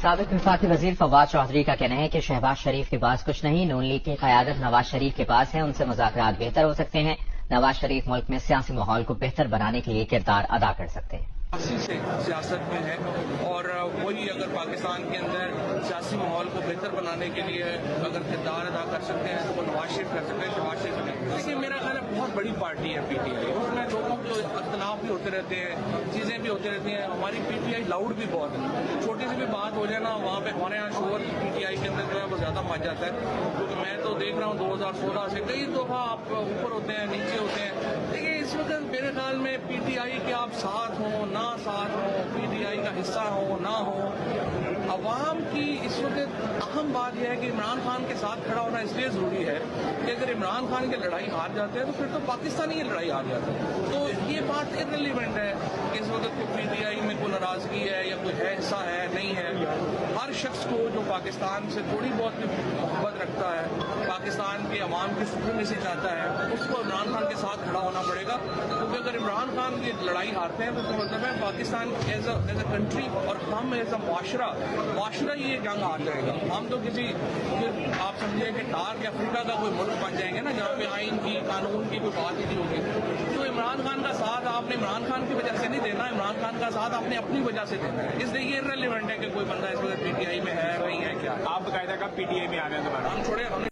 سابق وفاقی وزیر فواد چودھری کا کہنا ہے کہ شہباز شریف کے پاس کچھ نہیں، نون لیگ کی قیادت نواز شریف کے پاس ہے، ان سے مذاکرات بہتر ہو سکتے ہیں۔ نواز شریف ملک میں سیاسی ماحول کو بہتر بنانے کے لیے کردار ادا کر سکتے ہیں۔ سے سیاست میں ہے اور وہی اگر پاکستان کے اندر سیاسی ماحول کو بہتر بنانے کے لیے اگر کردار ادا کر سکتے ہیں تو وہ نواز شریف کر سکتے ہیں، شہباز شریف نہیں۔ لیکن میرا خیال ہے بہت بڑی پارٹی ہے پی ٹی آئی، اس میں لوگوں کے اختلاف بھی ہوتے رہتے ہیں، چیزیں بھی ہوتی رہتی ہیں۔ ہماری پی ٹی آئی لاؤڈ بھی بہت ہے، چھوٹی سی بھی بات ہو جائے نا وہاں پہ ہمارے یہاں شور پی ٹی آئی کے اندر جو ہے وہ زیادہ مچ جاتا ہے، کیونکہ میں تو دیکھ رہا ہوں 2016 سے کئی دفعہ آپ اوپر ہوتے ہیں نیچے ہوتے ہیں، لیکن اس وقت میرے خیال میں پی ٹی آئی کے آپ ساتھ ہوں نہ ساتھ ہوں، پی ٹی آئی کا حصہ ہو نہ ہو، عوام کی اس وقت اہم بات یہ ہے کہ عمران خان کے ساتھ کھڑا ہونا اس لیے ضروری ہے کہ اگر عمران خان کی لڑائی ہار جاتے ہیں تو پھر تو پاکستانی کی لڑائی ہار جاتا ہے۔ تو یہ بات ارریلیونٹ ہے کہ اس وقت پی ٹی آئی میں کوئی ناراضگی ہے یا کوئی ہے حصہ ہے نہیں ہے۔ ہر شخص کو جو پاکستان سے تھوڑی بہت محبت رکھتا ہے، پاکستان کے عوام کی سپریمیسی چاہتا ہے، اس کو عمران خان کے ساتھ کھڑا ہونا پڑے گا، کیونکہ اگر عمران خان کی لڑائی ہارتے ہیں تو اس کا مطلب ہے پاکستان ایز اے کنٹری اور ہم ایز اے معاشرہ یہ جنگ ہار جائے گا۔ ہم تو کسی آپ سمجھے کہ ڈارک افریقہ کا کوئی ملک بن جائیں گے نا جہاں پہ آئین کی قانون کی کوئی بات ہی نہیں ہوگی۔ تو عمران خان کا ساتھ آپ نے عمران خان کی وجہ سے نہیں دینا، عمران خان کا ساتھ آپ نے اپنی وجہ سے دینا ہے، اس لیے یہ ریلیونٹ ہے کہ کوئی بندہ اس وقت پی ٹی آئی میں ہے نہیں ہے کیا۔ آپ باقاعدہ کب پی ٹی آئی میں آ رہے ہیں دوبارہ؟ ہم چھوڑے